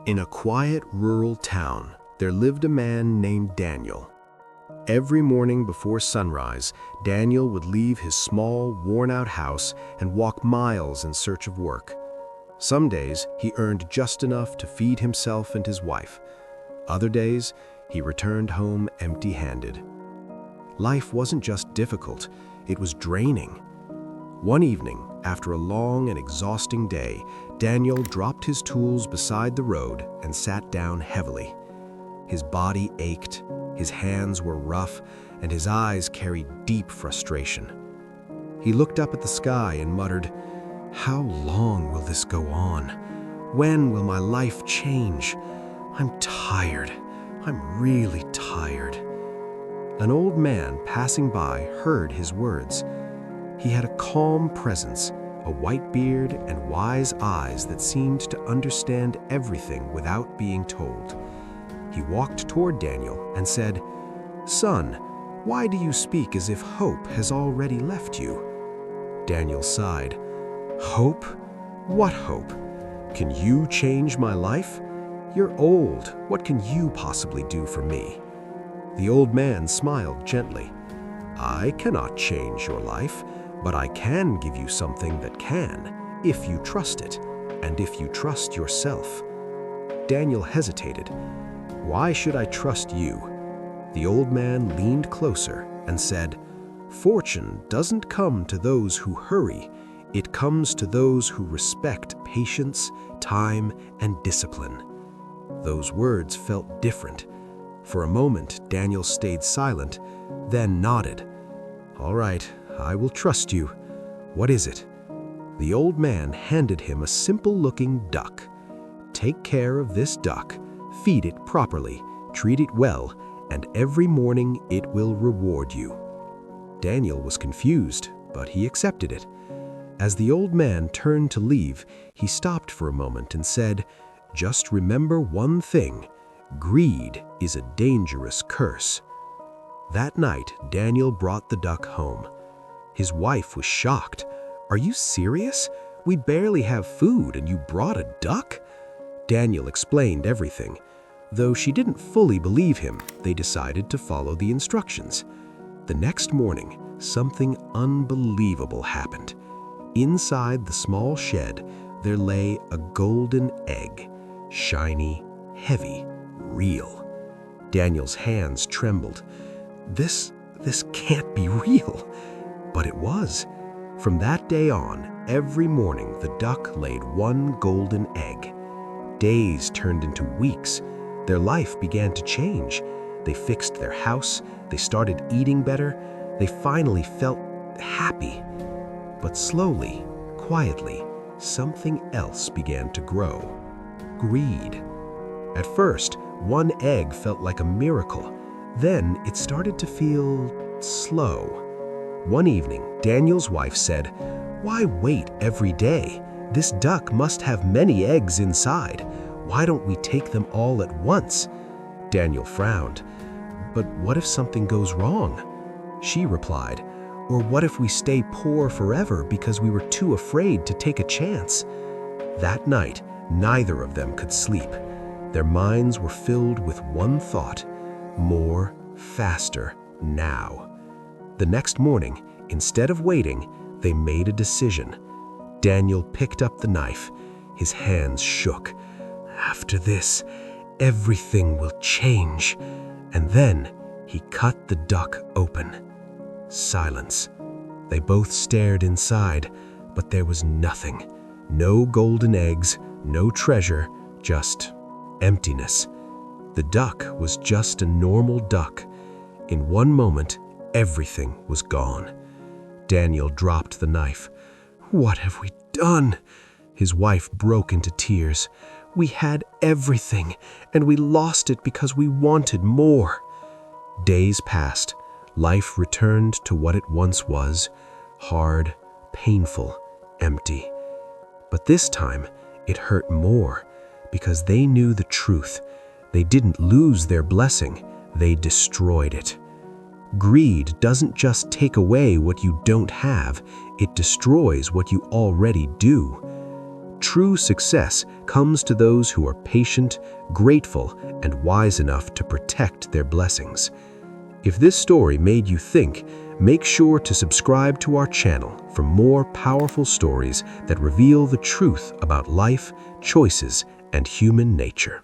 In a quiet rural town, there lived a man named Daniel. Every morning before sunrise, Daniel would leave his small, worn-out house and walk miles in search of work. Some days, he earned just enough to feed himself and his wife. Other days, he returned home empty-handed. Life wasn't just difficult, it was draining. One evening, after a long and exhausting day, Daniel dropped his tools beside the road and sat down heavily. His body ached, his hands were rough, and his eyes carried deep frustration. He looked up at the sky and muttered, "How long will this go on? When will my life change? I'm tired. I'm really tired." An old man passing by heard his words. He had a calm presence, a white beard, and wise eyes that seemed to understand everything without being told. He walked toward Daniel and said, "Son, why do you speak as if hope has already left you?" Daniel sighed. "Hope? What hope? Can you change my life? You're old. What can you possibly do for me?" The old man smiled gently. "I cannot change your life, but I can give you something that can, if you trust it, and if you trust yourself." Daniel hesitated. "Why should I trust you?" The old man leaned closer and said, "Fortune doesn't come to those who hurry. It comes to those who respect patience, time, and discipline." Those words felt different. For a moment, Daniel stayed silent, then nodded. "All right, I will trust you. What is it?" The old man handed him a simple-looking duck. "Take care of this duck, feed it properly, treat it well, and every morning it will reward you." Daniel was confused, but he accepted it. As the old man turned to leave, he stopped for a moment and said, "Just remember one thing. Greed is a dangerous curse." That night, Daniel brought the duck home. His wife was shocked. "Are you serious? We barely have food and you brought a duck?" Daniel explained everything. Though she didn't fully believe him, they decided to follow the instructions. The next morning, something unbelievable happened. Inside the small shed, there lay a golden egg, shiny, heavy, real. Daniel's hands trembled. This can't be real." But it was. From that day on, every morning the duck laid one golden egg. Days turned into weeks. Their life began to change. They fixed their house, they started eating better, they finally felt happy. But slowly, quietly, something else began to grow. Greed. At first, one egg felt like a miracle. Then it started to feel slow. One evening, Daniel's wife said, "Why wait every day? This duck must have many eggs inside. Why don't we take them all at once?" Daniel frowned. "But what if something goes wrong?" She replied, "Or what if we stay poor forever because we were too afraid to take a chance?" That night, neither of them could sleep. Their minds were filled with one thought: more, faster, now. The next morning, instead of waiting, they made a decision. Daniel picked up the knife. His hands shook. "After this, everything will change." And then he cut the duck open. Silence. They both stared inside, but there was nothing. No golden eggs, no treasure, just emptiness. The duck was just a normal duck. In one moment, everything was gone. Daniel dropped the knife. "What have we done?" His wife broke into tears. "We had everything, and we lost it because we wanted more." Days passed. Life returned to what it once was: hard, painful, empty. But this time, it hurt more, because they knew the truth. They didn't lose their blessing, they destroyed it. Greed doesn't just take away what you don't have, it destroys what you already do. True success comes to those who are patient, grateful, and wise enough to protect their blessings. If this story made you think, make sure to subscribe to our channel for more powerful stories that reveal the truth about life, choices, and human nature.